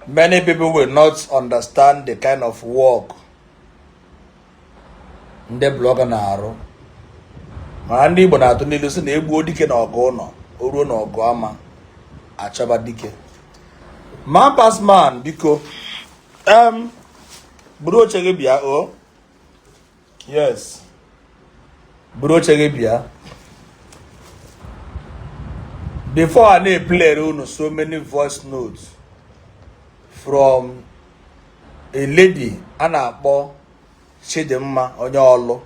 Many people will not understand the kind of work ndị blọga na-arụ. Ma ndị Igbo na-atụ n'ilu sị na egbuo dike na ọgụ ụlọ, o ruo na ọgụ ama achọba dike. Man pass man, biko. Buru oche gị bịa, o. Yes. Buru oche gị bịa. Before I play so many voice notes from a lady a na-akpọ Chidimma onye ọlụ,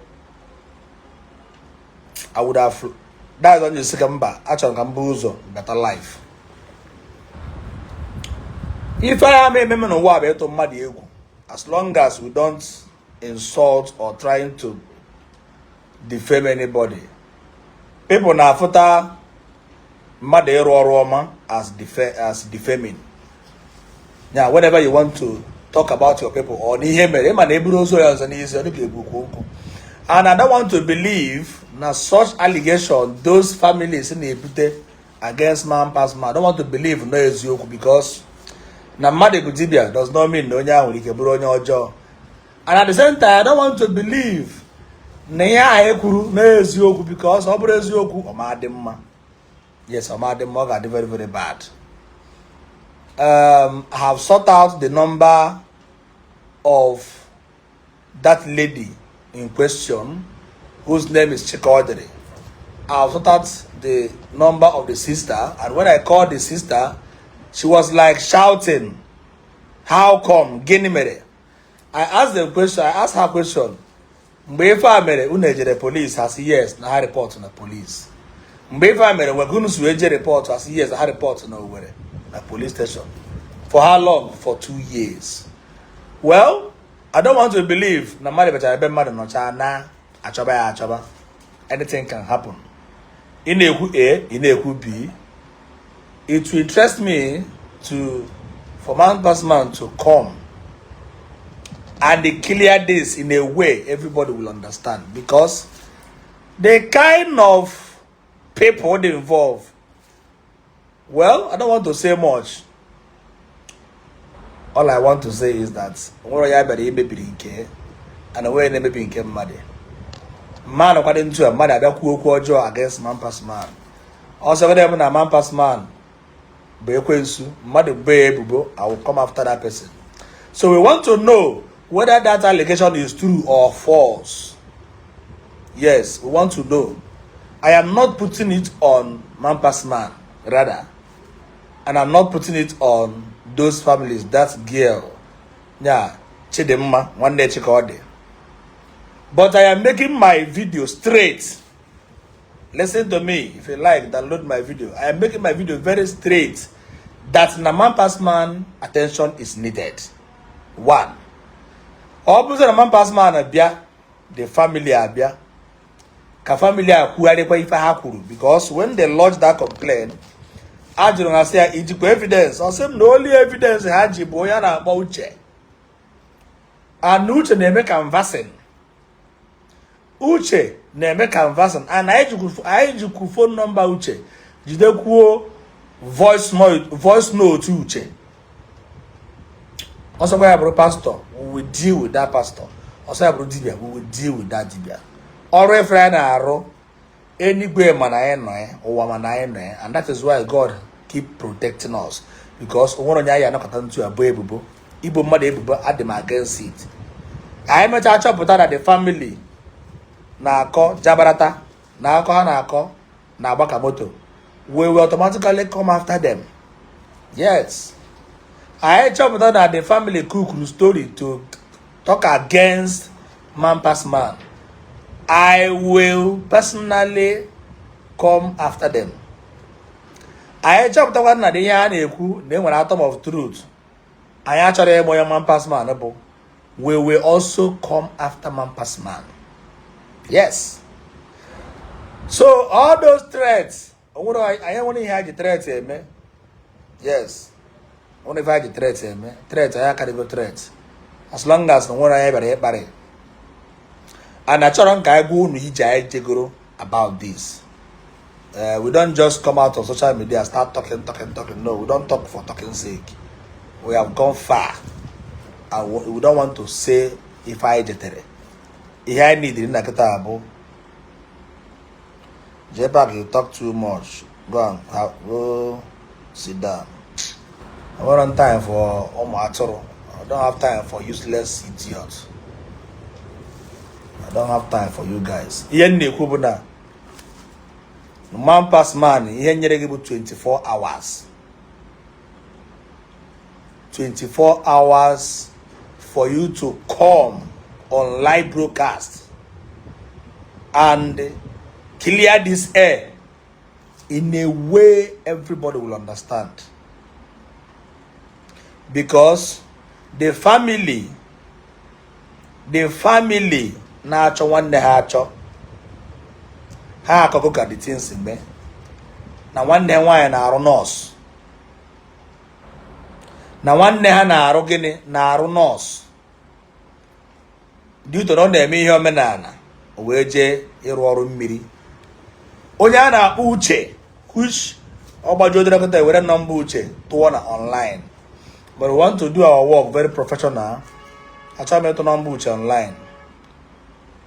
I would have died on the second bar. Achọrọ ka m bụ ụzọ better life. If I am a member of n'ụwa bụ ịtụ mmadụ egwu, as long as we don't insult or trying to defame anybody, people na-afụta mmadụ ịrụ ọrụ ọma as defaming. Yeah, whenever you want to talk about your people or n'ihe mere, ịma na eburu ozu ya ọzọ n'isi ọ dịka ebu okwu. And I don't want to believe na such allegation those families na-ebute against man pass man. I don't want to believe no eziokwu, because na mmadụ bụ dibia does not mean na onye ahụ ike bụrụ onye ọjọọ. And at the same time, I don't want to believe na ihe ahụ ekwuru na eziokwu, because ọ bụrụ eziokwu ọ ma dị mma. Yes, ọ ma dị mma, ọ ga-adị very very bad. I have sought out the number of that lady in question, whose name is Chikodiri. I have sought out the number of the sister, and when I called the sister, she was like shouting, "How come? Gini mere?" I asked her question. Mgbe ife a mere, unu ejere police? I said yes, na ha report na police. Mgbe ife a mere, unu su eje report? I said yes, na ha report na Owerri, na police station. For how long? For 2 years. Well, I don't want to believe na mmadụ bechara ebe mmadụ nọcha na achọba ya achọba. Anything can happen. Ị na-ekwu A, ị na-ekwu B. It will interest me for man pass man to come and they clear this in a way everybody will understand, because the kind of people involved, well, I don't want to say much. All I want to say is that and where maybe in man according to a man against man pass man. Also, when a man pass man, I will come after that person. So we want to know whether that allegation is true or false. Yes, we want to know. I am not putting it on man pass man, rather, and I'm not putting it on those families. That girl, yeah, Chidimma, one day Chikode. But I am making my video straight. Listen to me. If you like, download my video. I am making my video very straight. That na man pass man attention is needed. One. Opposite na man pass man abia, the family abia. Ka family akuarekwa ife ha kwuru, because when they lodge that complaint, ajụrụ na say ijikwa evidence. I say the only evidence ha ji bụ ya na akpọ Uche. And Uche na-eme canvassing. Uche na-eme canvassing, and anyị jikwu phone number Uche jidekwuo voice note Uche. Also, we have a pastor, we will deal with that pastor. Also, have a dibia, we will deal with that dibia. Or if I know anywhere man or woman and that is why God keep protecting us, because one of you are not going to a baby. Igbo mother at them against it. I am a church up that the family na ako Jabarata, na ako na Bakamoto. We will automatically come after them. Yes. I chop that the family cook story to talk against man pass man. I will personally come after them. I chop that one na the yarn eku, then when atom of truth. I actually am man pass man. We will also come after man pass man. Yes. So all those threats, I want to hear the threats, man. Yes. Only if I get threats, man. Threats, I can't go threats. As long as no one I ever hit by it. And I try to go about this. We don't just come out of social media and start talking. No, we don't talk for talking sake. we have gone far. And we don't want to say if I jetere. If I need in a katabo. Jebak, you talk too much. Go sit down. I don't have time for Omatoro. I don't have time for useless idiots. I don't have time for you guys. Man pass man, he nyere 24 hours. 24 hours for you to come on live broadcast and clear this air in a way everybody will understand. Because the family na-achọ nwanne ha achọ ha akọkọ ka the things me na nwanne nwaanyị na-arụ nọọsụ na nwanne ha na-arụ gịnị na-arụ nọọsụ dị ụtọ na ọ na-eme ihe omenala o wee jee ịrụ ọrụ mmiri onye a na-akpọ Uche which ọgbajuo dịrịkọta were nọmba Uche tụọ na online but we want to do our work very professional. Achọghị m ịtụ nọmba Uche online.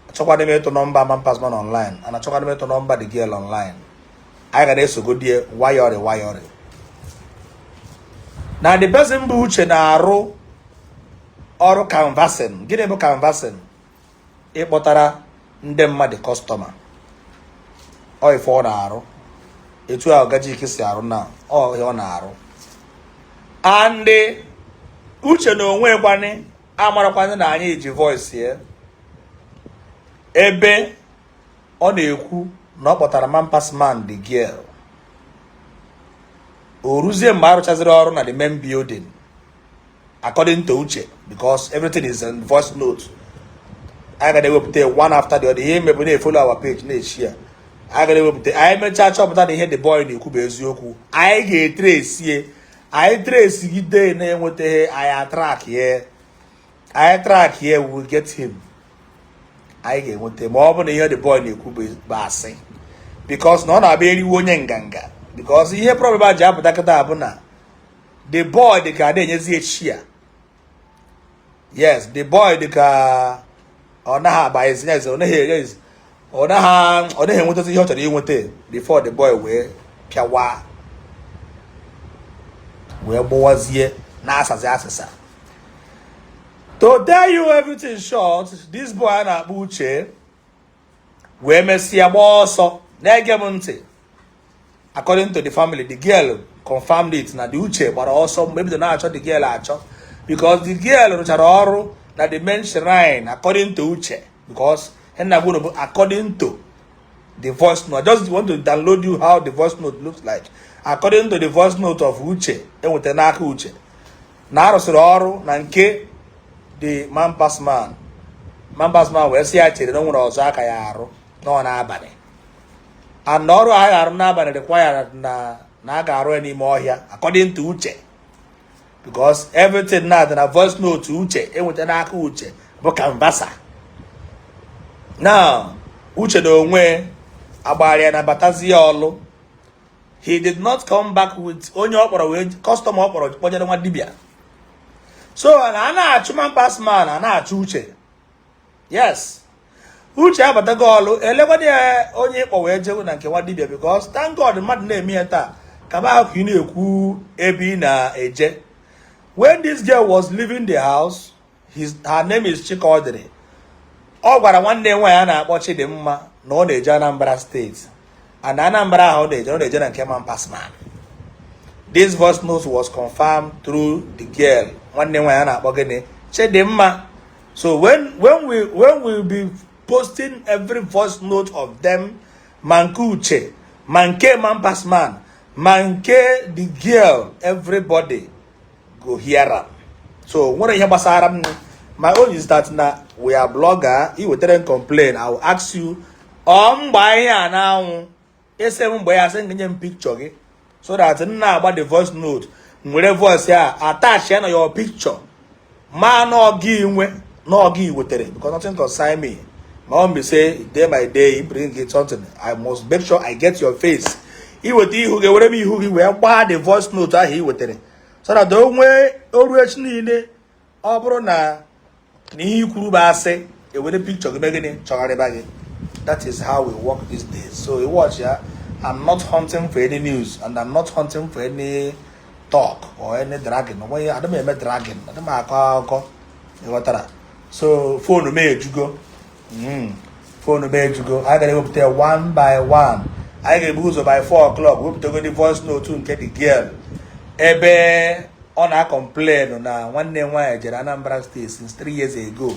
Achọkwadị m ịtụ nọmba Man Pass Man online. And achọkwadị m ịtụ nọmba The Girl online. Anyị ga na-esogodie wayọrị. Na the person bụ Uche na-arụ ọrụ canvassing. Gịnị bụ canvassing? Ịkpọtara ndị mmadụ customer. Ọ ife ọ na-arụ. Etu a Ogajike si arụ na ọ ihe ọ na-arụ. And Uche na onwe kwani amarakwani na anyị ji voice ye ebe ọ na-ekwu na ọ kpọtara Man Pass Man The Girl o ruzie mgbe arụchaziri ọrụ na the main building according to Uche because everything is in voice note. I ga na-ewepụta one after the other. Ihe mebu na-efolo our page na-eshia. I ga na-ewepụta anyị mechaa chọpụta na ihe the boy na-ekwu bụ eziokwu. Anyị ga-etrace I trace gide na enwete I track here we will get him. I ga enwete ma ọ bụ na ihe the boy na-ekwu bụ asị because na ọ na-abịa eriwe onye nganga because ihe problem ji apụta kịta bụ na the boy dị ka na-enyezi echia. Yes, the boy dị ka ọ naghị agba ezi ọ naghị enwetazi ihe ọ chọrọ inweta before the boy wee pịawa wee gbawazie na-asazi asịsa. To tell you everything short, this boy na-akpọ Uche wee mesịa gba ọsọ na-ege m ntị. According to the family, the girl confirmed it na the Uche gbara ọsọ mgbe ebido na-achọ the girl achọ because the girl rụchara ọrụ na the main shrine according to Uche because according to the voice note. I just want to download you how the voice note looks like. According to the voice note of Uche, enwete n'aka Uche na arụsịrị ọrụ na nke the Man Pass Man wee sị ya chere na nwere ọzọ aka ya arụ nọ n'abalị and ọrụ a ga-arụ n'abalị required na a ga-arụ ya n'ime ọhịa according to Uche because everything na dị na voice note Uche enwete n'aka Uche bụ canvassa. Now Uche na onwe agbara na batazie ọlụ. He did not come back with onye ọkpọrọ wee customer ọkpọrọ kpọjere nwa dibia. So na na-achụ Man Pass Man na-achụ Uche. Yes. Uche abatago ọlụ elekwadi onye ịkpọ wee jewe na nke nwa dibia because thank God mmadụ na-eme ya taa ka ba ahụ ị na-ekwu ebe ị na-eje. When this girl was leaving the house, her name is Chikodiri. Ọ gwara nwanne nwaanyị a na-akpọ Chidimma na ọ na-eje Anambra State. And Anambra how they na nke Man Pass Man. This voice note was confirmed through the girl. Nwanne nwaanyị a na-akpọ gịnị Chidimma. So when we be posting every voice note of them, manke Uche, manke Man Pass Man, manke the girl, everybody go hear am. So what ihe gbasara m, my own is that na we are blogger. If we didn't complain, I will ask you mgbe ihe a na-anwụ ese mgbe ya sị ngenye m picture gị so that nna agba the voice note nwere voice ya attach ya na your picture ma no gi wetere because nothing concern me. My mom be say day by day you bring it something, I must make sure I get your face. Iwete ihu gị were m ihu gị wee gbaa the voice note ahụ iwetere so that the only always need or na ni kuru base e with a picture that is how we work these days. So you watch, yeah, I'm not hunting for any news and I'm not hunting for any talk or any dragging. I don't mean dragging. I don't mean so phone me you go. Phone me you go. I gotta go there one by one. I get booze by 4 o'clock. We to go the voice note to get the girl. Ebe on a complain na one day why I Anambra State since 3 years ago.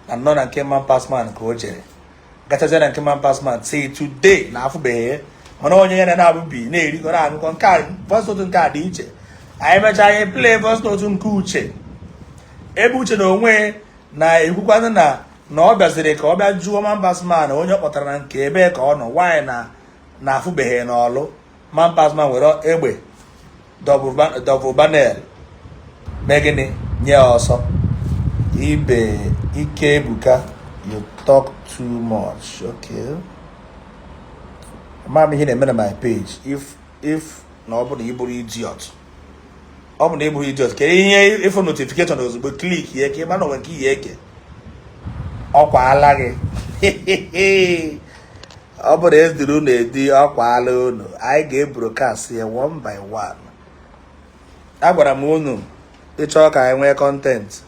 And none and came man pass man coach. Gatazen and came man pass man say today na afu be on onye na be na eri go na kon kan voice note nka dị iche. I mecha play voice note nke uche. Ebe uche na onwe na ekwukwana na ọ bịaziri ka ọ bịa jụọ man pass man onye kpọtara na nke ebe ka ọ nọ why na afụbeghị n'ọlụ man pass man were egbe double banel megini nye ọsọ ibe ike ebuka you talk too much. Okay, mama here na my page if na ọ bụ na ịbụrụ idiot ọ bụ na ịbụrụ idiot ka ihe ifo notification ozugbo click here ka ịma na onwe nke ihe eke ọkwa ala gị ọ bụrụ ezidiri unu edi ọkwa ala unu anyị ga-ebrokast ya one by one. Agwara m unu ịchọ ka anyị nwee content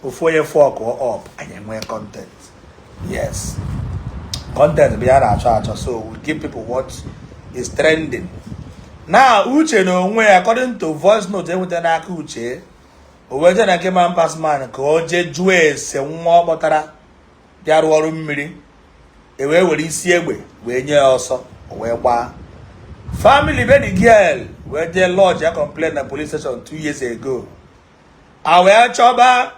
ofu onye fọk up anyị nwee content. Yes, content bụ ya na-achọ so we give people what is trending. Now uche na onwe according to voice note enweta n'aka uche o wee je na nke man pass man ka o jee jụọ ese nwa ọ kpọtara bịa rụọ ọrụ mmiri wee were isi egbe wee nye ọsọ wee gbaa. Family be the girl where they lodge a complaint at police station 2 years ago. I wee chọba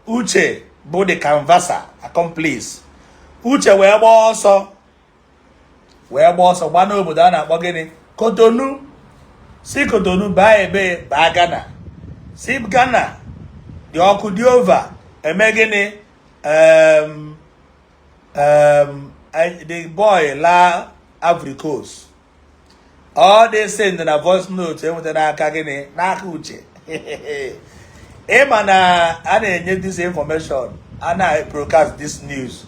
uche bụ the canvasser accomplice. Uche wee gba ọsọ gba n'obodo a na-akpọ gịnị Kotonu. Si Kotonu baa ebe baa Ghana. Si Ghana dị ọkụ dị over eme gịnị the boy la Ivory Coast. All they send in a voice note enweta n'aka gịnị n'aka uche. Ịma na a na-enye this information a na-broadcast this news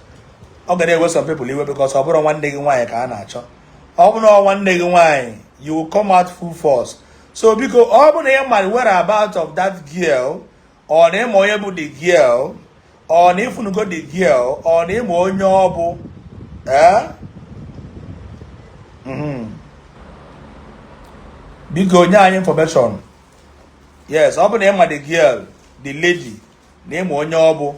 ọ ga na-ewe some people iwe because ọ bụrụ nwanne gị nwaanyị ka a na-achọ. Ọ bụrụ na nwanne gị nwaanyị you will come out full force. So biko ọ bụrụ na ị mara whereabouts of that girl or na ịma onye bụ the girl or na ifunugo the girl or na ịma onye ọ bụ biko nye anyị information. Yes, ọ bụ na ịma the girl the lady na ịma onye ọ bụ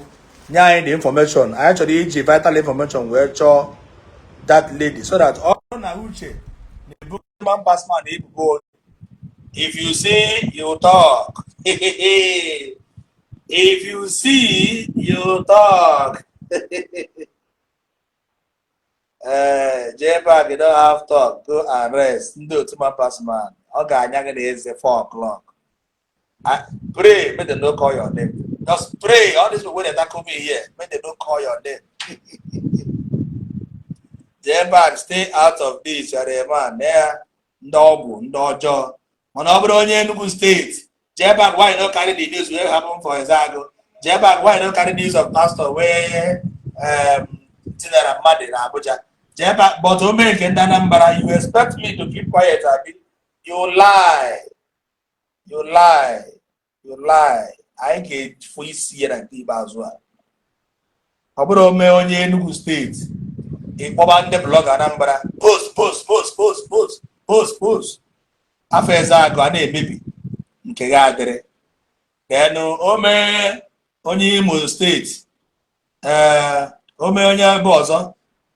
nye anyị the information. Anyị chọrọ iji vital information wee chọọ that lady so that ọ bụrụ na uche na-ebu man pass man ebubo. If you see you talk. If you see you talk. J-Bag, you don't have talk. Go and rest. No, to man pass man. Okay, I'm going to say 4 o'clock. Pray, may they don't call your name. Just pray. All these people when they come here, may they don't call your name. J-Bag, stay out of this. You're a man. There, no job. On Enugu State. J-Bag, why you don't carry the news? What happened for Saga? J-Bag, why you don't carry news of pastor where Tinara Madi in Abuja? J-Bag, but Omeke and Anambra, you expect me to keep quiet, Abi? You lie. You lie. You lie. I get free see and people as well. Obodo me onye Enugu State. Ikpoba ndị blog Anambra. Post. Afọ Saga na-emebi nke ga adịrị. Then ome onye Imo State. Ome onye ebe ọzọ.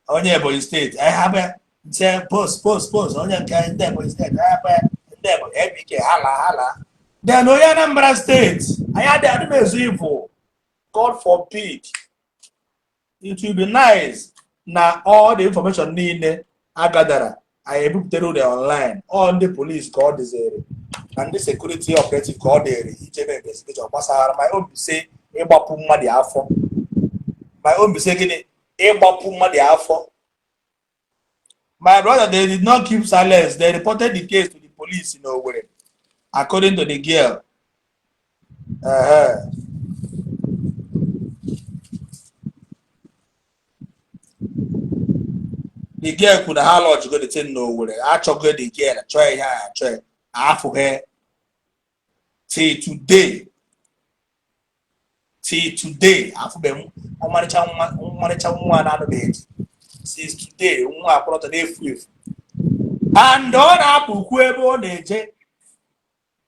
Onye Ebonyi State. I have say post. Onye nke ndị Ebonyi State. I have ndị Ebonyi EBK hala. Then onye Anambra State. I had the animals evil. God forbid. It will be nice. Now all the information needed I gather. I booked the online. All the police called this area. And the security operative called the area. Each investigation. My own say Eba Puma the Afo. My own be saying Eba Puma the Afo. My brother, they did not keep silence. They reported the case to the police in Owerri. According to the girl, The girl could have lot to go to ten no where I chocolate the girl try her try half of her till today after them one out of it since today one brought an if and on apple whoever they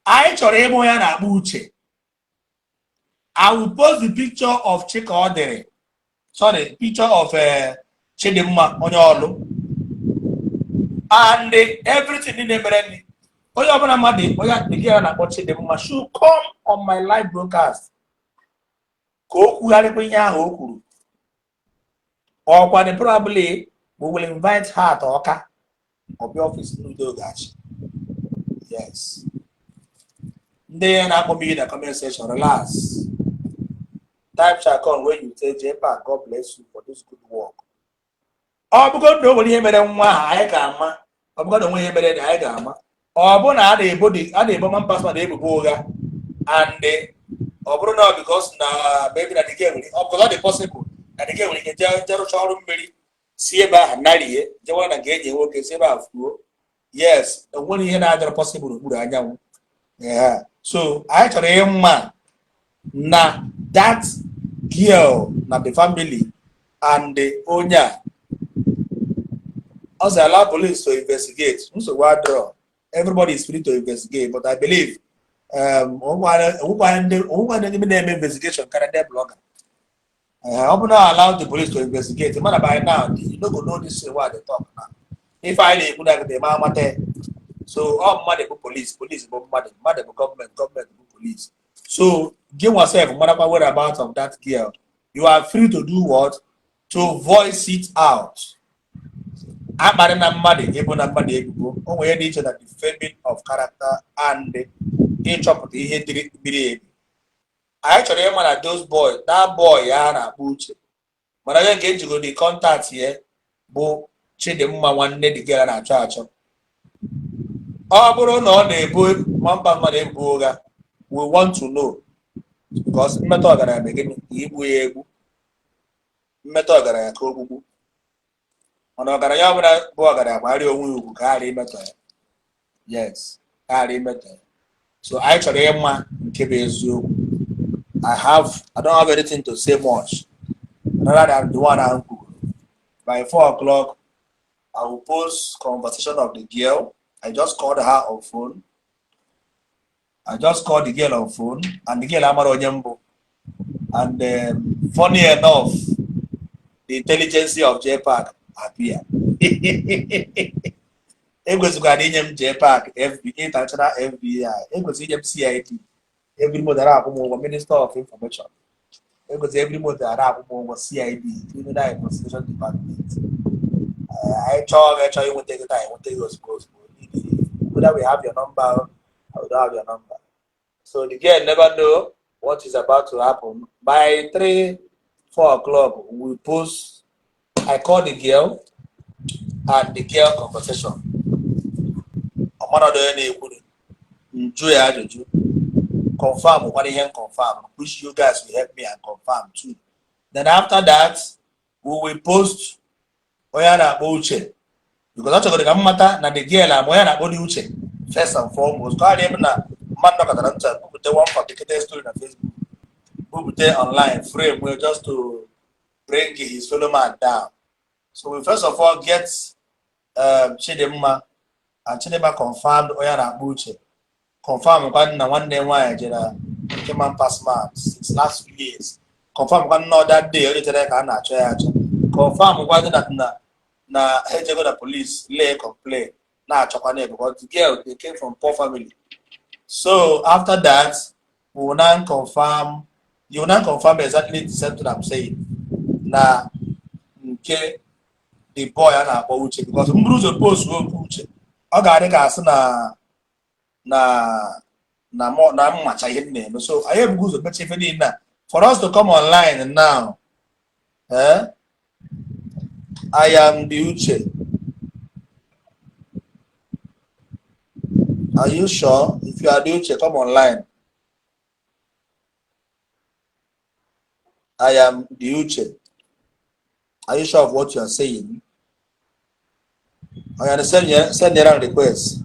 I chọrọ ịmụ ya na uche. I will post the picture of Chika Odere. Sorry, picture of Chidimma Onyolu. And everything in the brand. Oyabana Madi, Oya Nigeria na Chidimma should come on my live broadcast. Koku Haripunya Hokuru. Or when probably we will invite her to Oka of the office in Udogash. Yes. Then I will be in the comment section. Relax. Time shall come when you say, Jepa, God bless you for this good work. Oh, because nobody made them I come. I'm going to win better I come. Oh, but I had a body, I had a woman pass my neighbor Boga. And Bruno, because now, baby, that again, of course, not possible. And again, we can tell Charles Mary, see about Nadi, Joanna again, you will say about flow. Yes, the one here are possible. Yeah. So I actually am man. Now that girl, now the family and the owner also allow police to investigate. So what draw? Everybody is free to investigate, but I believe investigation Canada blogger. I'm not allowed the police to investigate. The matter by now, you don't know this what they talk now. If I did the mama so all money police, money government, police. So give yourself whatever whereabouts of that girl. You are free to do what? To voice it out. I'm only nature that defaming of character and each of the hate. I actually am one of those boys. That boy, Yana Buche. But I don't get to go the contact here. Bo Chidimma one day the girl and a church. Oh, no, they boy, one boga. We want to know because method that I begin Igbo method that I call on Ogarayabra Bogara, Mario Wu, carry method. Yes, carry method. So actually, Emma Kebezu, I don't have anything to say much. Rather than the one uncle. By 4 o'clock, I will post conversation of the girl. I just called her on phone. I just called the girl on phone, and the girl Amaro Nyambo. And funny enough, the intelligence of JPAC appear. It was Guardian JPAC, International FBI. It was CID. Every mother Minister of Information. It was every mother was CID, Criminal Investigation Department. I try you won't take the time, won't take your supposed. Whether we have your number, I would have your number. So the girl never know what is about to happen. By 3-4 o'clock, we post. I call the girl and the girl conversation. I'm not doing any confirm what he confirm, which you guys will help me and confirm too. Then after that, we will post Oyana Uche. Because that's going to come matter na the girl and Oyana Uche. First and foremost, God even na man knock at the put the one particular story on Facebook. Put there online frame just to bring his fellow man down. So we first of all get Chidimma, and Chidimma confirmed Oyana Uche. Confirm one day why came and pass months since last few years. Confirm one no that day only today can confirm one that na the police lay complain na chokane because the girl they came from poor family. So after that, we will now confirm. You will now confirm exactly the same thing I'm saying. Na okay, the boy and a Uche because Mbruzo post will Uche. Okay, I na much I name. So I have good for us to come online now. I am the Uche. Are you sure? If you are the Uche, come online. I am the Uche. Are you sure of what you are saying? I understand. Send your request.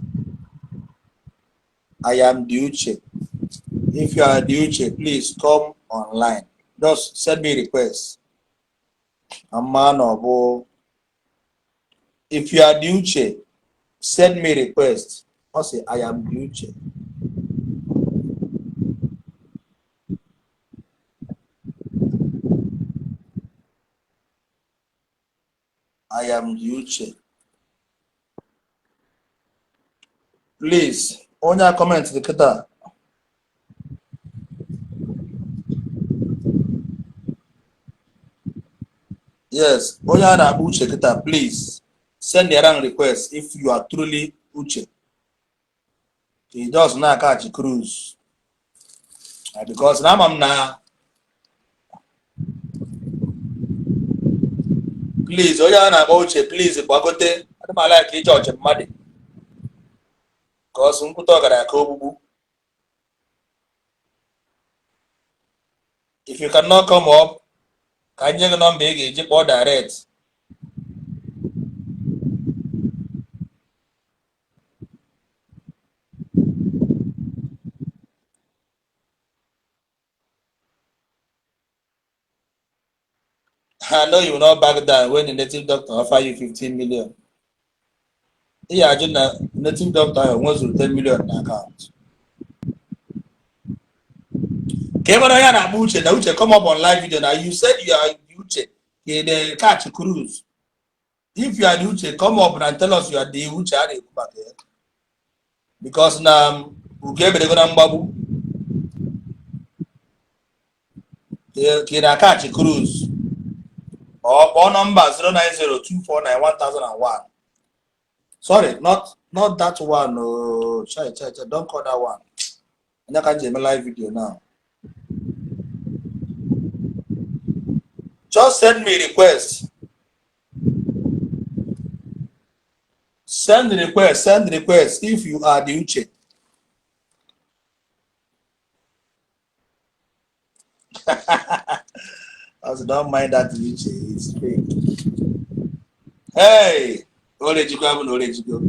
I am the Uche. If you are the Uche, please come online. Just send me request. A man or boy. If you are the Uche, send me request. I'll say I am the Uche. I am the Uche. Please, only comment the kata. Yes, only na Uche kata. Please send the wrong request if you are truly Uche. He does not catch a cruise because now I'm na. Please, only na Uche. Please, bagote. I don't like each other, mad. Because if you cannot come up, can you not make a or direct? I know you will not back down when the native doctor offer you 15 million. Yeah, the native doctor wants to 10 million in account. Uche, come up on live video now. You said you are Uche. They catch a cruise. If you are Uche, come up and tell us you are the Uche. Because now we gave the good babu. They catch a cruise. Or number 09024911001. Sorry, not that one. No, don't call that one. I'm not catching my live video now. Just send me request. Send the request if you are the Uche. Also, don't mind that Uche, it's fake. Hey, knowledge you go, knowledge you go.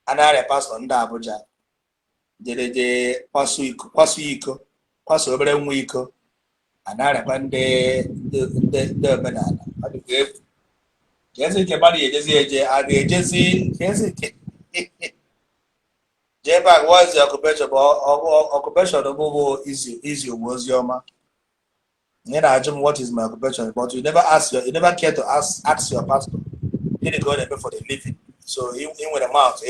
Another pastor in Abuja. They pass obere nwa iko. Another one the banana. Yes, it can be a Jesse. J-Bag, what is the occupation? Occupation of easy was your man. What is my occupation? But you never care to ask your pastor. You didn't go there for the living. So in with a mouth,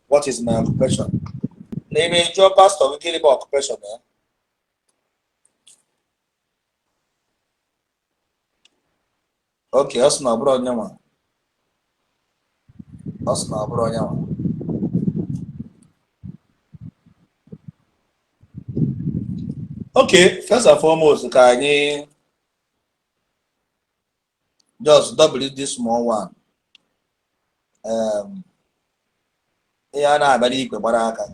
what is my occupation? Maybe your pastor will kill about occupation, man. Okay, that's not bro nyama. That's not bro nyama. Okay, first and foremost, can you just double this small one? Yeah, na abali ikwe gbara aka.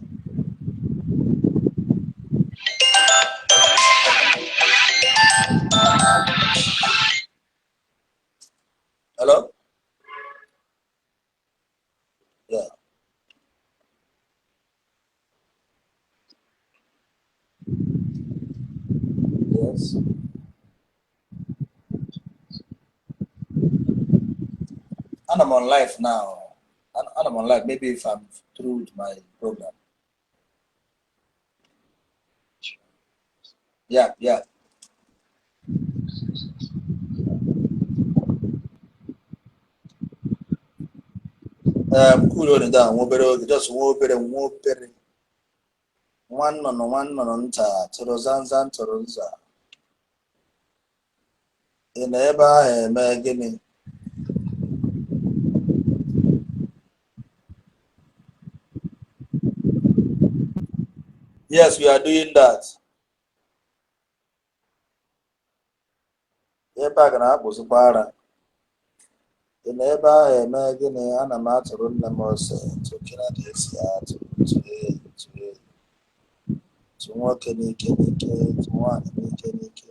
Hello? Yeah. Yes. And I'm on live now. And I'm on live. Maybe if I'm through with my program. Yeah. Cool on down. Just wobere. One on nta. Torozanzan Toroza. In eba gini. Yes, we are doing that. Eba gana apụsịkwara. In eba gini ana m atụrụ nne m ose. Tụkina ka esi atụ. nwoke n'ike n'ike, otu nwaanyị n'ike n'ike.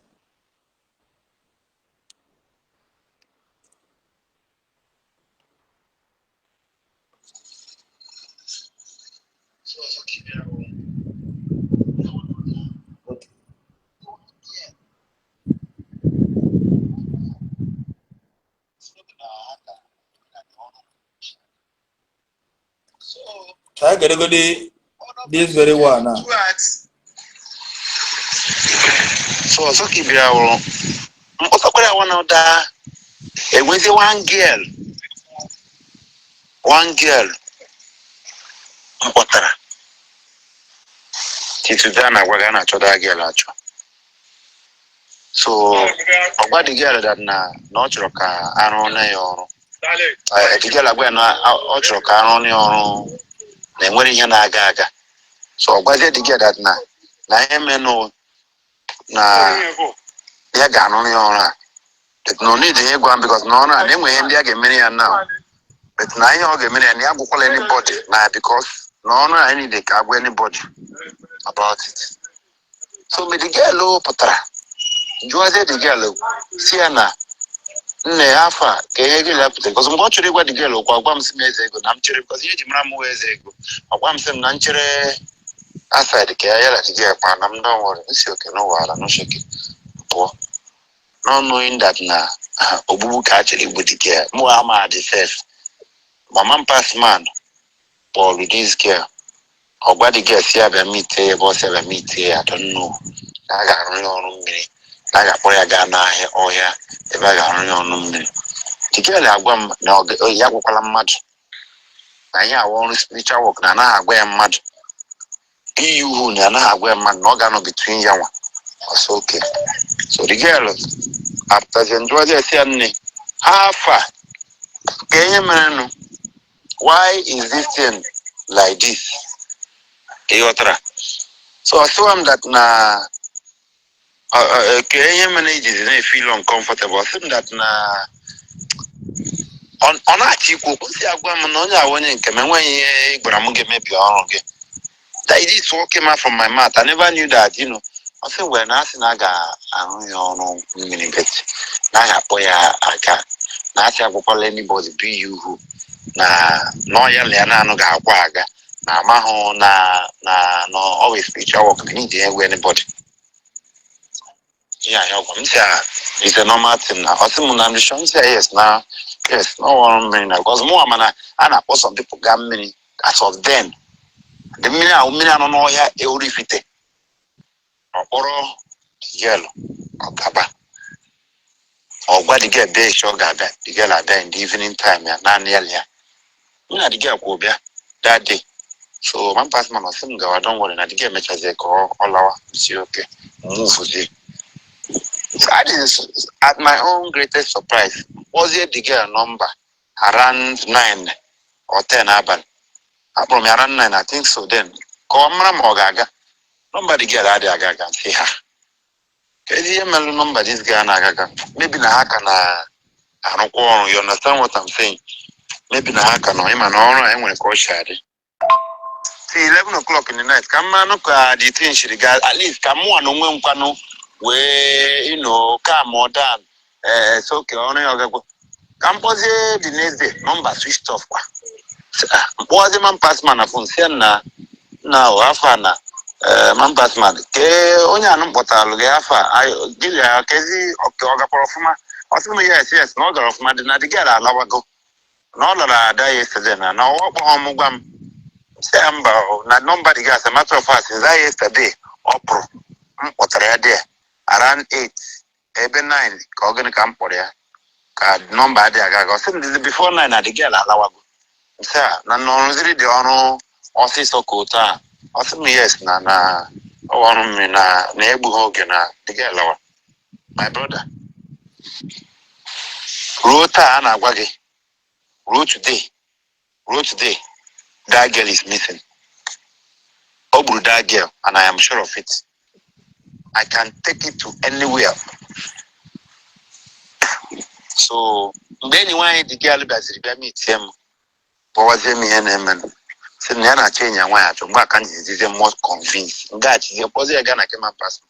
So I gotta go this very one now. So keep your one of that. It was one girl, Mpotara. Titudana wagana choda girl acho. So about the girl that na not roka anone yoro. The girl agwe na otroka anone yoro. Na enwere ihe na aga aga. So gwazie the girl that na emeno na ya ga anone yoro. But no need to go because no na enwe ndị a ga-emere ya now. But na ihe ọ ga-emere ya na ya gwụkwala anybody na because no I need to go anybody about it. So me the girl pụtara. Juiciest the girl si ya na nne afa ka ihe gị lapụta because mgbe ọ chọrọ ịgwa the girl kwa agwa m si m eze ego na m chere because ihe ji mara m eze ego agwa m si m na nchere aside ka ya la the girl kwa na m don't worry nsi oke no wahala no shake pụọ not knowing that na obubu ka achịrị igbu the girl mụ ama the first mama pass man for with this girl ọgwa the girl si abịa meet ya ebe ọ si abịa meet ya I don't know na ga-arụ ya ọrụ mmiri na ga-akpọrọ ya gaa n'ahịa ọhịa ebe a ga-arụ ya ọrụ mmiri the girl agwa m na ya agwakwala mmadụ na ihe awa ọrụ spiritual work na anaghị agwa ya mmadụ ihu na anaghị agwa ya mmadụ na ọ ga-anọ between ya nwa ọsọ okay so the girl after the Juiciest ya nne afa ka ihe mere nụ why is this thing like this ịghọtara so I saw him that na ka ihe mere ijizi na-feel uncomfortable I saw him that na ọ na-achị ikwu okwu si agwa m na onye a onye nke m enweghị ihe gwara m ga-emebi ọrụ gị that it is what came out from my mouth I never knew that you know I said well na asị na a ga-arụ ya ọrụ mmiri bet na a ga-akpọ ya aka na asị agwakwala anybody be you who na n'ọya lia na anụ ga-agwa aga na amahụ na always spiritual work need to hear anybody yeah ọgwa m si it's a normal thing na ọ sị m na ndishon si yes na yes no one mmiri na because mụ ama na a na-akpọ some people ga mmiri as of then the mmiri anọ n'ọhịa eurifite ọkpọrọ yellow ọgaba ọgwa the girl bee shi ọ ga-abịa the girl abịa in the evening time ya naanị ya na the girl kwụ bịa that day so man pass man ọsị m gawa don't worry na the girl mechazie ka ọ lawa si okay move zie so I did at my own greatest surprise was it the girl number around 9 or 10 abalị akpọrọ m around 9 I think so then ka ọ mara ma ọ ga-aga number the girl adịghị aga si ha kedu ihe mere number this girl na-agaga maybe na ha ka na arụkwa ọrụ you understand what I'm saying maybe na ha ka nọ ịma na ọrụ a enwere ka ọ shi adị see 11 o'clock in the night ka mmanụ ka the thing shiri ga at least ka mụ na onwe nkwanụ wee you know calm down so okay ọrụ ya ọgagwa ka mkpọzie the next day number switched off kwa mkpọzie man pass man na phone si na afọ na man pass man ke onye anụ mkpọtalụ gị afọ gịlị ya kezi ọ gapọrọ ọfụma ọ sị m yes na ọ gara ọfụma dị na the girl alawago na ọ lara ada yesterday na ọ kpọghọ m gwa m si mba na number the girl as a matter of fact since that yesterday ọ pụrụ m kpọtara ya there around 8 ebe 9 ka ọ gịnị ka m kpọrọ ya ka number adịghị aga ọ sị m before 9 na the girl alawago si na nọrụziri dị ọrụ ọsịsọ ka otu a ọ sị m yes na ọrụ mmiri na egbughị oge na the girl lawa my brother ruo taa a na-agwa gị ruo today that girl is missing ọ gburu that girl and I am sure of it I can take it to anywhere so mgbe enyi nwaanyị the girl bịaziri bịa meet him kpọwazie m ihe na-eme sị na ya na-achọ enyi ya nwaanyị achọ mgbe aka njizizie more convince ngaghachizie kpọzie ya gaa na kema pas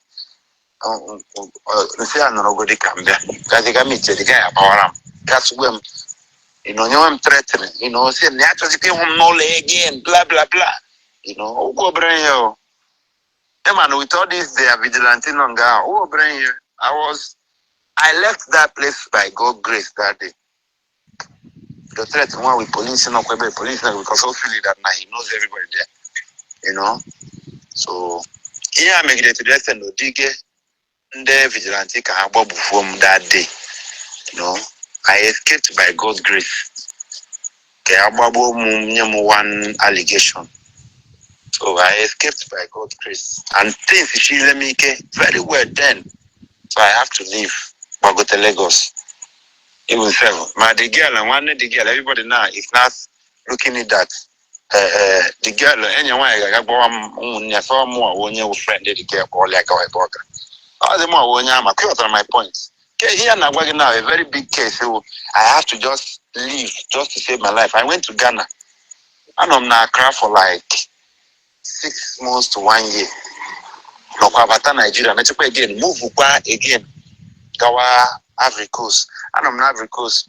nsị ya nọrọgo dị ka mbịa gaziga miche dị ga ya gbawara m gasugbe m nyewe m threatening sị na ya chọzikwa ịhụ m n'ụlọ again bla bla bla ụgwọ obere ihe o man, with all this their vigilante nonga over here, I left that place by God's grace that day. The threat one with police no police because so feel that now he knows everybody there. So here I make it to the and dig the vigilante can from that day. I escaped by God's grace. One allegation. So I escaped by God's grace. And things she let me get very well then. So I have to leave. But go to Lagos. Even seven. The girl and one the girl, everybody now is not looking at that. The girl, anyone I saw more when you friend the girl or like our burger. I was more when I'm a my points. Okay, here now working now a very big case. So I have to just leave just to save my life. I went to Ghana. And I'm now cry for like 6 months to 1 year. No kwabata Nigeria. Metupa again. Move again. Gawa Ivory Coast. And I'm Ivory Coast.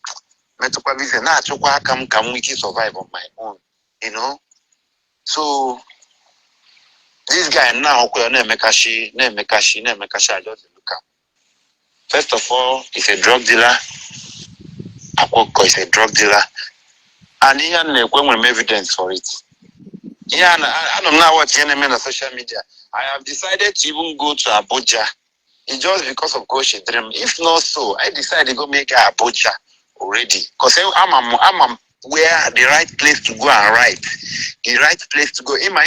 Metupa visa. Na chukwa come we can survive on my own. So this guy now I just look up. First of all, he's a drug dealer. Akoko is a drug dealer. And he had evidence for it. Yeah, I don't know what enemy on social media. I have decided to even go to Abuja. It's just because of Goshi Dream. If not so, I decided to go make Abuja already. Because I'm where the right place to go and write. The right place to go. In my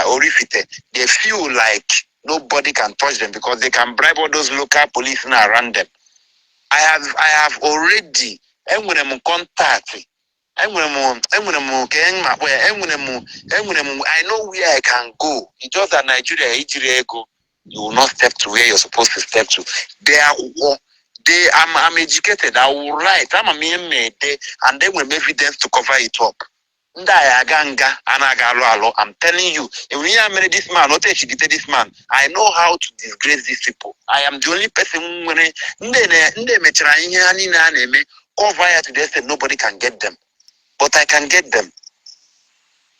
orifite. They feel like nobody can touch them because they can bribe all those local police around them. I have already contact. I know where I can go. It's just that Nigeria, you will not step to where you're supposed to step to. I'm educated. I will write. I'm a mere and they will make evidence to cover it up. I'm telling you, if you marry this man, not this man, I know how to disgrace these people. I am the only person cover to the extent nobody can get them. But I can get them.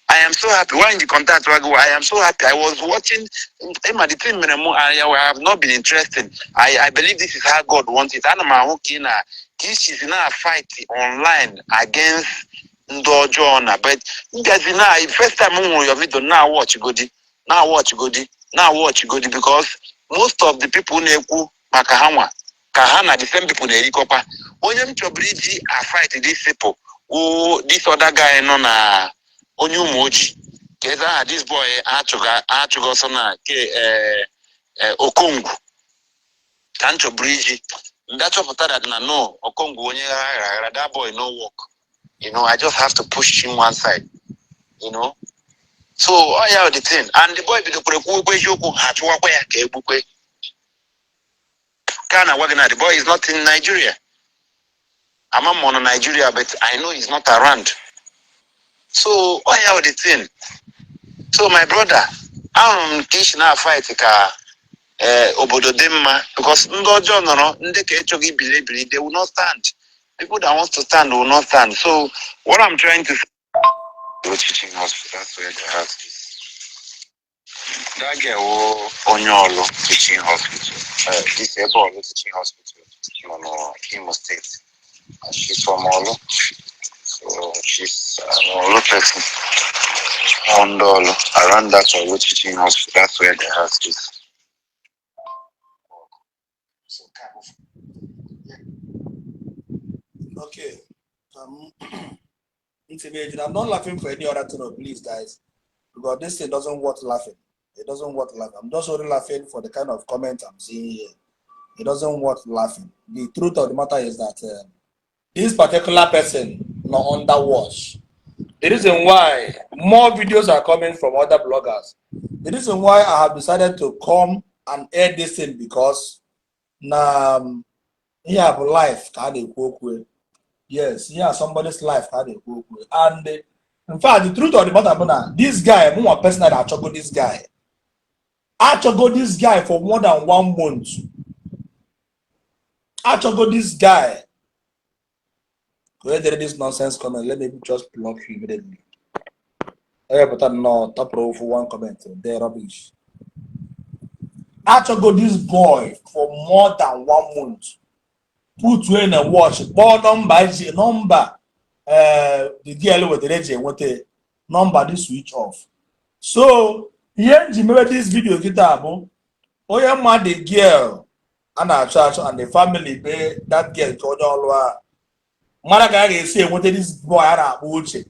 I am so happy. Why in the contact? I am so happy. I was watching. I have not been interested. I believe this is how God wants it. This is now a fight online against Ndojona. But first time your video now watch Godi. Now watch Godi because most of the people neku Makahawa. Kahana the same people nekopa. When you bridge I fight these people. Oh, this other guy no na onyu moji. Keza this boy achuga sona ke Okongu. Tancho bridge. That's what that na no Okongu onye that boy no work. I just have to push him one side. So the thing. And the boy be the joku hachwa kwa ke bukwe. Kana wagana the boy is not in Nigeria. I'm on Nigeria, but I know he's not around. So, the thing? So, my brother, I'm teaching a fight obodo demma because they will not stand. People that want to stand will not stand. So, what I'm trying to say, teaching hospital, that's where the house is. That girl, Onyolo teaching hospital, disabled teaching hospital, Imo State. She's from Olo, so she's an Olo person. Around that Olo teaching hospital, that's where the house is. Okay. I'm not laughing for any other thing, please, guys, because this thing doesn't worth laughing. It doesn't worth laughing. I'm just only laughing for the kind of comment I'm seeing here. It doesn't worth laughing. The truth of the matter is that this particular person not under watch. The reason why more videos are coming from other bloggers. The reason why I have decided to come and air this thing because now he have life can they work with. Yes, yeah, somebody's life had a go. And in fact, the truth of the matter, this guy, more personally, I choco this guy. I choco this guy for more than 1 month. I choco this guy. Go ahead and this nonsense comment. Let me just block you immediately. Yeah, but I'm not top row for one comment. They're rubbish. I choco this boy for more than 1 month. Put you in a watch. Ball number. The girl with the legend with the number this switch off. So here remember this video kitabo. Oh yeah, man, the girl and our church and the family pay that girl to all Maraga is saying what this boy are bullshit.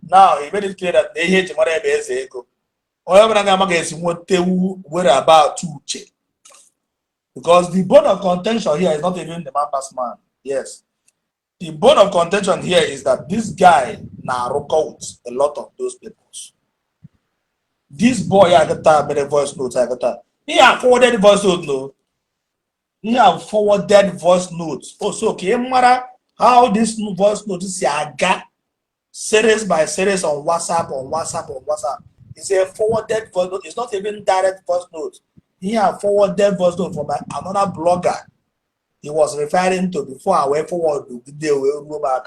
Now he made it clear that they hate Mara Bezeko. Or Maraga is what they were about to check. Because the bone of contention here is not even the Mamba's man. Yes. The bone of contention here is that this guy now rock out a lot of those people. This boy I got time made a voice note. I got time. He have forwarded voice note. No, he have forwarded voice notes. Oh, so okay, matter how this voice note is Saga series by series on WhatsApp. It's a forwarded voice note. It's not even direct voice note. He have forwarded voice note from another blogger he was referring to before I went forward to the day we go back.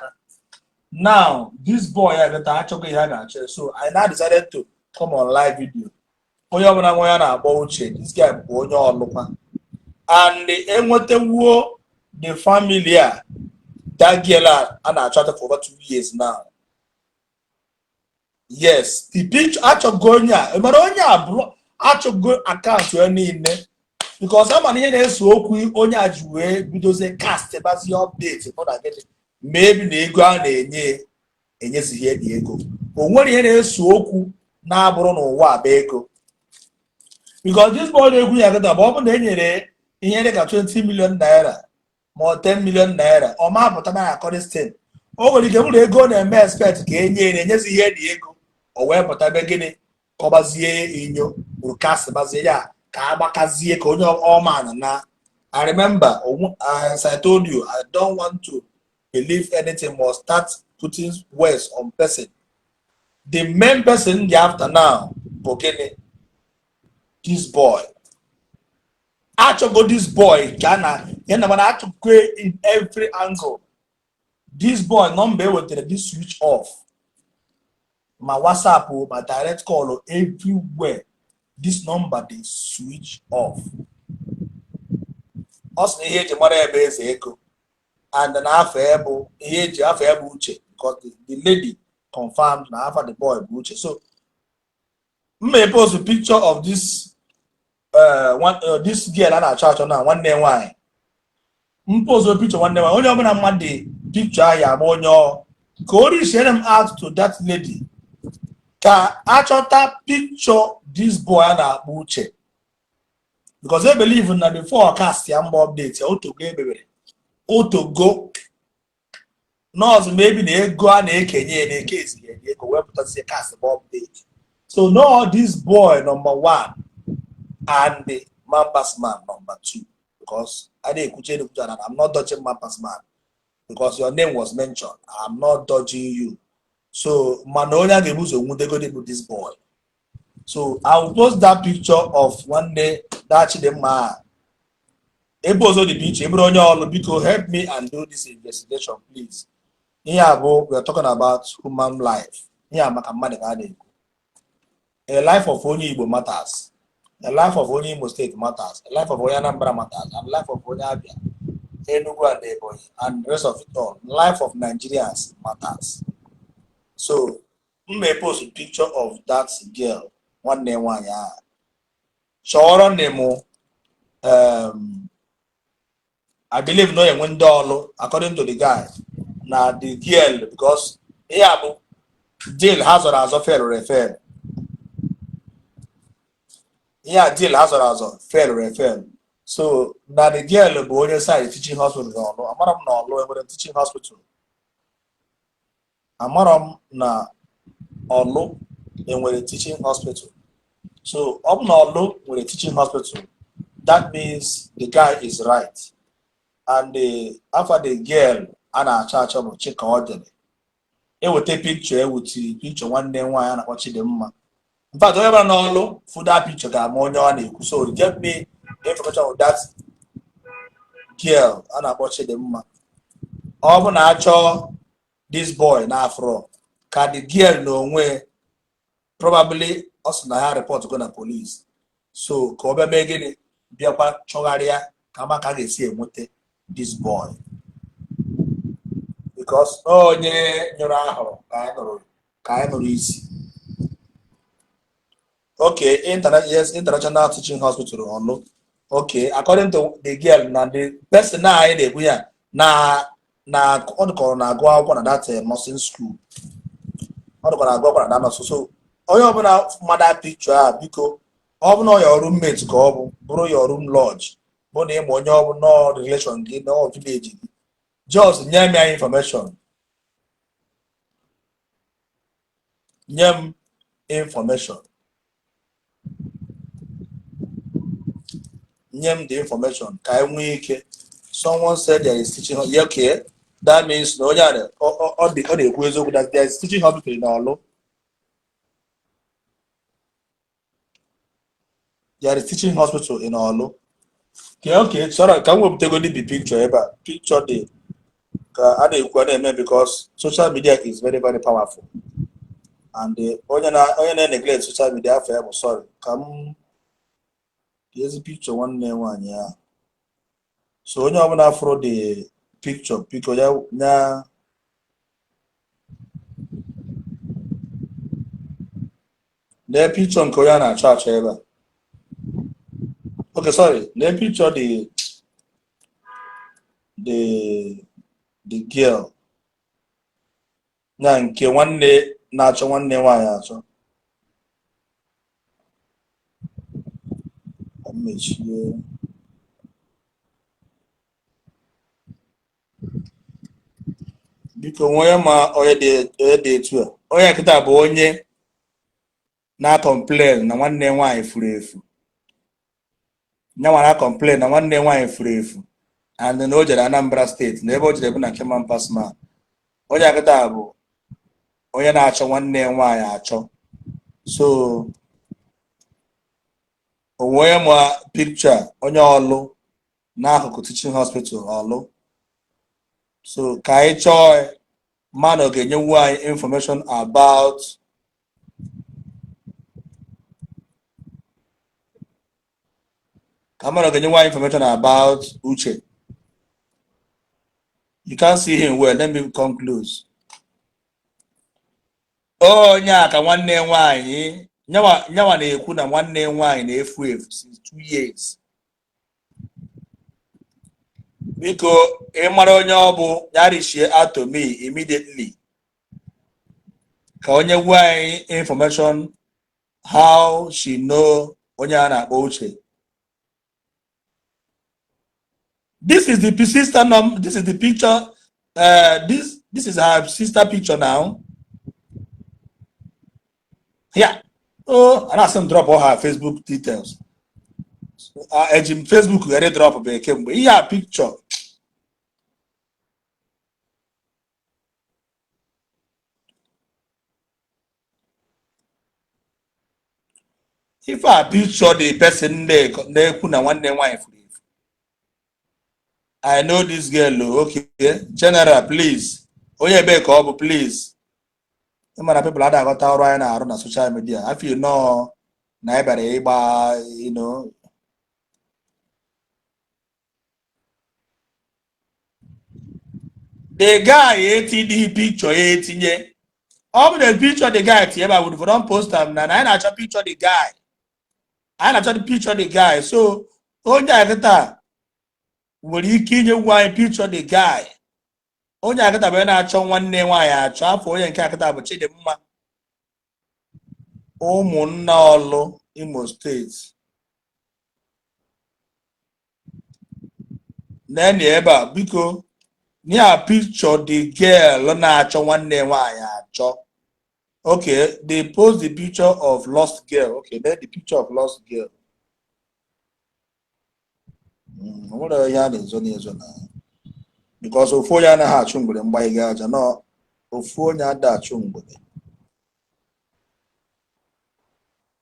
Now this boy I got actually so I now decided to come on live video. This guy and the family that girl and I tried for over 2 years now. Yes, the picture actually going actually go account to any because I'm here so quick only as you videos a cast about the updates maybe they go and yes here the ego. But when here so cool now no beko. Because this boy we are the bomb he got 20 million naira, more 10 million naira, or my bottom according to oh, you can go and expect gain and yes here the ego, or where but I begin Cobazie in your cast Bazia, Kabakazie, Konyo, all man. Now I remember, as I told you, I don't want to believe anything or start putting words on person. The main person the after now, Bokene, this boy. Actually, this boy, Ghana, I to go in every angle. This boy, number with this switch off. My WhatsApp, my direct call, everywhere. This number they switch off. Also, here the mother base echo, and then half able here the half able because the lady confirmed now after the boy buche. So, may post a picture of this. This girl and our church now one day why post a picture one day only open Monday picture ya bonyo go share them out to that lady ka actually picture this boy and a buche because they believe in that before cast ya update auto go no maybe they go and they kenye case they go web to say cast update so no this boy number 1 and the Mampas man number 2 because I didn't and I'm not dodging Mampas man because your name was mentioned. I'm not dodging you. So Manolia they go this boy. So I will post that picture of one day that the man. Also the picture, because help me and do this investigation, please. Here we are talking about human life. Here a life of only Igbo matters. The life of only Imo State matters. The life of Anambra matters. And the life of Abia, Enugu and Ebonyi, and the rest of it all. The life of Nigerians matters. So, you may post a picture of that girl. One name, one yeah. Shoro Nemo. I believe no one dollar according to the guy. Now the girl because jail has or as a fair refer. Yeah, deal has a fair. So now the girl boy side teaching hospital no. Amaram no law teaching hospital. Amaram na olo in teaching hospital. So up no law with a teaching hospital. That means the guy is right. And after the girl ana acha bụ Chika ọ dịrị eweta picture ewuti picture nwanne nwaanyị a na-akpọ Chidimma. In fact, onye bara n'ọlụ for that picture ga-ama onye ọ na-ekwu. So get me information of that girl a na-akpọ Chidimma. Ọ bụ na achọ this boy na afro ka the girl n'onwe probably also na ya report go na police. So ka ọ bịa mee gịnị bịakwa chọgharịa ka ma ka ga-esi enweta this boy, because onye nyụrụ ahụrụ ka anyị nụrụ isi. Okay, international teaching hospital Olu. Okay, according to the girl na the person na anyị na-ekwu ya na ọ dịkọrọ na agụ akwụkwọ na that nursing school. Ọ dịkọrọ na agụ akwụkwọ na that nursing. So onye ọbụla mmadụ picture a biko ọ bụ na your roommate ka ọ bụrụ your room lodge bụ na ịma onye ọ bụ no relation gị no village gị, just nye m ya information. Nye m information. Nye m the information ka anyị nwee ike. Someone said there is teaching. Yeah, okay, that means na onye a ọ na-ekwu eziokwu that there is teaching hospital in Olu. There is teaching hospital in Olu. Okay, sorry, can we take the picture ebe a? Picture dị ka a na-ekwu na-eme because social media is very very powerful, and onye na-neglect social media afọ ya bụ sorry. Ka m ezi picture nwanne nwaanyị ya. So onye ọbụla afro the picture ya na the picture nke onye na-achọ achọ ebe a. Okay, sorry. The picture the girl na nke nwanne na-achọ nwanne nwaanyị achọ. Mechie. Biko onye ma onye dị etu a. Onye nkịta bụ onye na-complain na nwanne nwaanyị furu efu. Nyanwa complain na nwanne nwaanyị furu efu and na o jere Anambra State na ebe o jere bụ na Keman Pasma. Onye akịta bụ onye na-achọ nwanne nwaanyị achọ. So onwe ma picture onye Olu n'akụkụ teaching hospital Olu. So ka anyị chọọ mmadụ ga-enyewu anyị information about information about Uche. You can't see him well. Let me come close. Oh, nyaka nwanne nwaanyị nyawa na-ekwu na nwanne nwaanyị na-efu efu since 2 years. Biko ịmara onye ọ bụ yarishie out to me immediately. Ka onye gwa anyị information how she know onye a na-akpọ Uche. This is the sister number. This is the picture. This is her sister picture now. Yeah. Oh, and I some drop all her Facebook details. Facebook already drop a came. Yeah, picture. If I picture the person they put one name wife. I know this girl. Okay, General, please. Oye beg up, please. People that got right now on social media. If you know, you know. The guy 80 picture 18. All the picture the guy I would don't post them. And I actually picture the guy. I actually picture the guy. So, onye akịta nwere ike inye nwaanyị picture the guy. Onye akịta bụ na-achọ nwanne nwaanyị achọ afọ onye nke akịta bụ Chidimma. Ụmụnna Olu, Imo State. Nene ebe a biko near picture the girl na-achọ nwanne nwaanyị achọ. Okay, they post the picture of lost girl. Okay, then the picture of lost girl. What are you zone? because ofu onye anaghị achụ mgbere mgba ige aja no ofu onye ada achụ mgbere.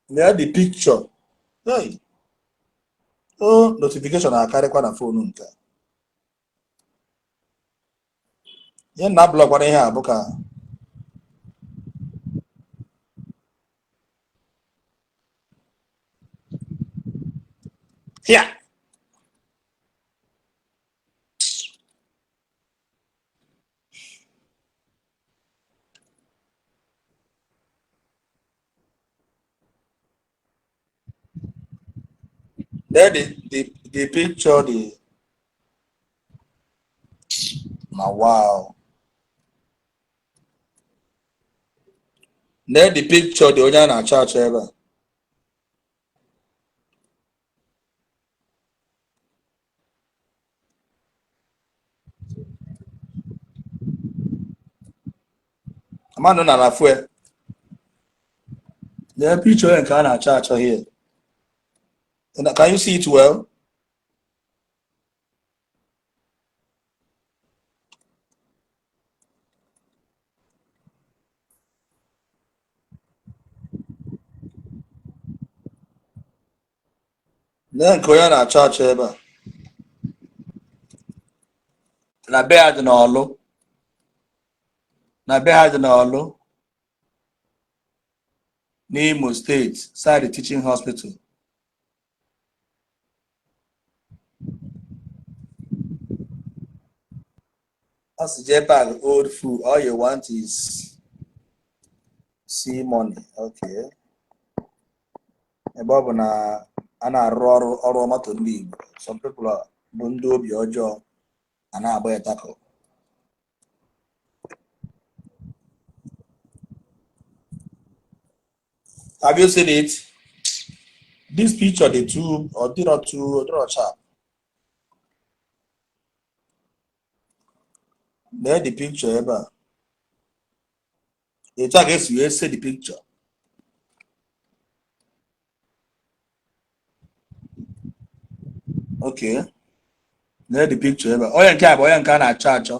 Near the picture. Hey. Oh, notification akarịkwa na phone nke. Ihe na blọkwara ihe a bụ ka here. There the picture the now wow. There the picture the onye na-achọ achọ ebe a. Mmadụ na fue. The picture nke a na-achọ achọ here. And can you see it well? Then nke onye na-achọ achọ ebe a. Na be ha dị n'ọlụ. Na be ha dị n'ọlụ. N'Imo State, side teaching hospital. That's Japan old food. All you want is see money. Okay. Ebe ọ bụ na a na-arụ ọrụ ọma to ndị Igbo. Some people are bụ ndị obi ọjọọ a na-agba etako. Have you seen it? This picture, the two or did not two or sharp. There the picture ever. It's I guess you see the picture. Okay. There the picture ever. Oyan ka na charge.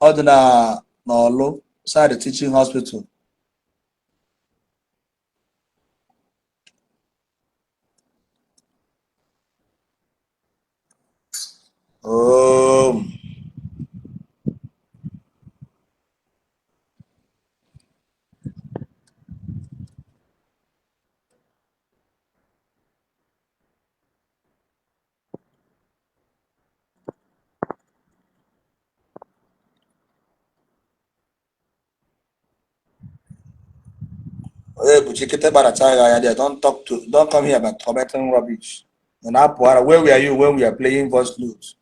Odina no side the teaching hospital. Don't come here about commenting rubbish. And where were you when we are playing voice notes?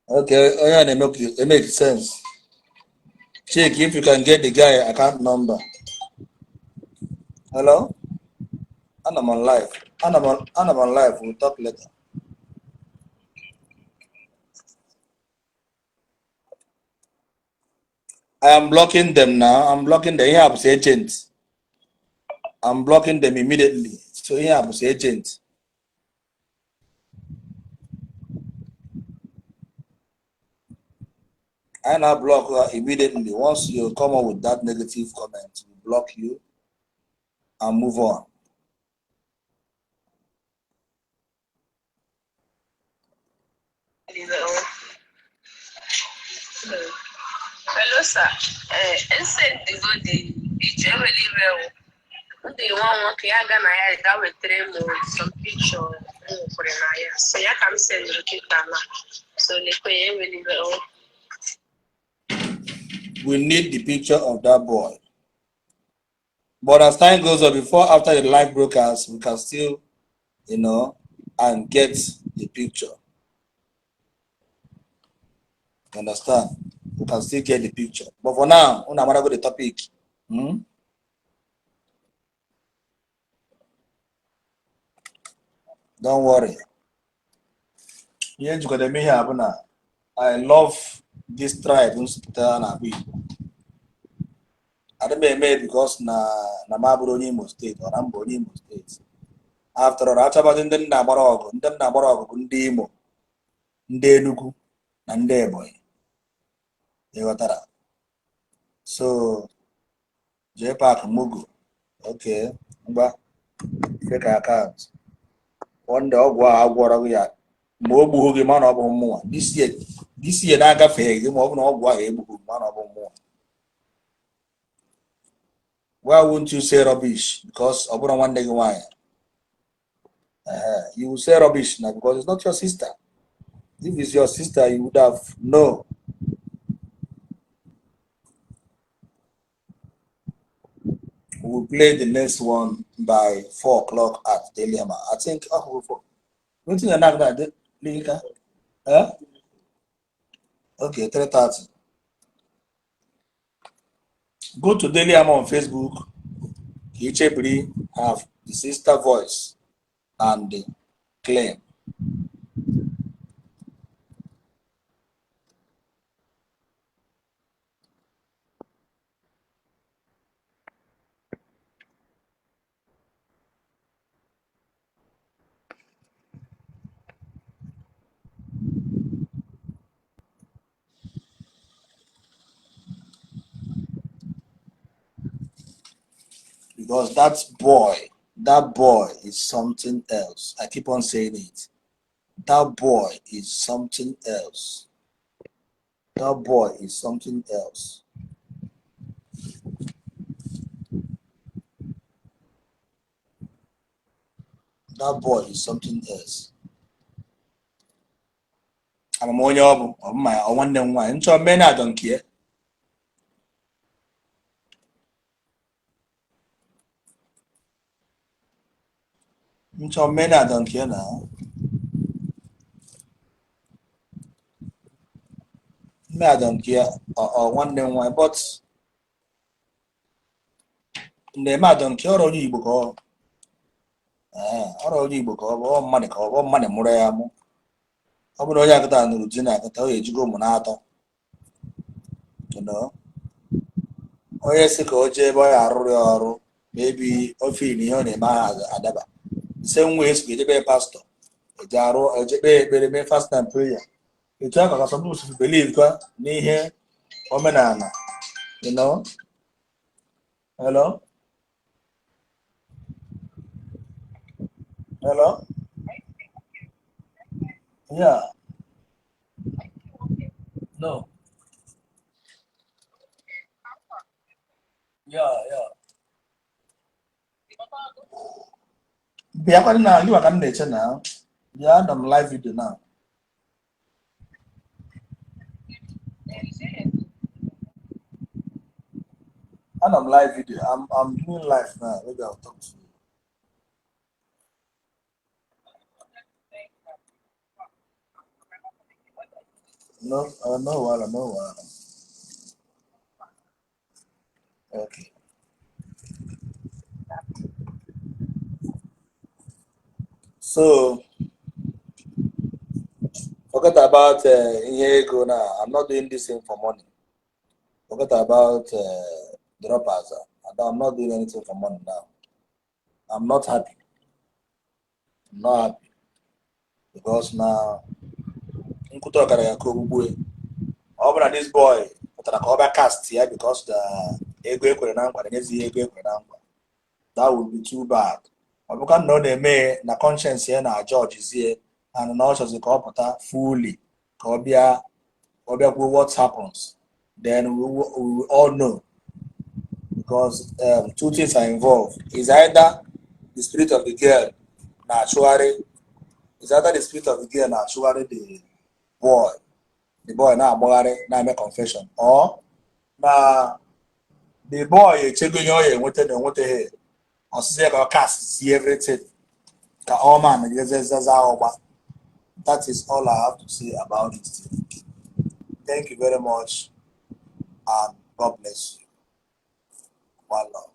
Okay, oh yeah, it makes sense. Check if you can get the guy account number. Hello? And I'm on live. And I'm on live. We'll talk later. I am blocking them now. I'm blocking the Ihab's agent. I'm blocking them immediately. So Ihab's agent. I now block her immediately. Once you come up with that negative comment, we block you and move on. Hello, sir. Inside the really well. The one okay, I got with some picture for so yeah, can send you so they really well. We need the picture of that boy. But as time goes on, after the live broadcast, we can still, and get the picture. You understand? You can still get the picture. But for now, I'm going to go to the topic. Don't worry. I love this tribe in Ala Igbo. I don't mean because na Maburo Imo State or Ambo Imo State. After all, after about ndị nna agbara ọgụ bụ ndị Imo, ndị Enugu, na ndị Ebonyi. Ịghọtara? So, jee Park Mugu. Okay, ngwa fake account. One day ọgwụ a agwọrọ ya ma o gbughị gị mana ọ bụ mmụọ. This year na-agafe gị ma ọ bụ na ọgwụ ahụ egbughị gị mana ọ bụ mmụọ. Why won't you say rubbish? Because ọ bụrụ nwanne gị nwaanyị. You will say rubbish now because it's not your sister. If it's your sister, you would have no. We'll play the next one by 4 o'clock at Deliama. I think don't think I'm that Linka? Huh? Okay, 3:30. Go to Deliama on Facebook. Each every have the sister voice and the claim. Because that boy is something else. I keep on saying it. That boy is something else. That boy is something else. That boy is something else. I'm on your I want them one. So men I don't care. So men I don't care now. Me I don't care or one them one, but the man don't care or you book or you book or money or money more. I would only have done routine. I can tell you go monato. You know. Oh yes, go boy or maybe of in ma adaba. The same ways with the pastor. A jaro or be fast and prayer. You talk about some people believe near here or manana. You know? Hello? Hello? Yeah. No. Yeah. Be up now, you are nature now. Yeah, I'm live video now. And I'm live video. I'm doing live now. Maybe I'll talk to you. No, no. Okay. So forget about here go now. I'm not doing this thing for money. Forget about droppers. I'm not doing anything for money now. I'm not happy. I'm not happy because now this boy cast here because the that would be too bad. But can know the may na conscience here na George is here and now the corporate fully what happens. Then we will all know because two things are involved. Is either the spirit of the girl naturally the boy. The boy now make confession. Or the boy checking your what the or say cast see everything. All man that is all I have to say about it. Thank you very much, and God bless you. One love.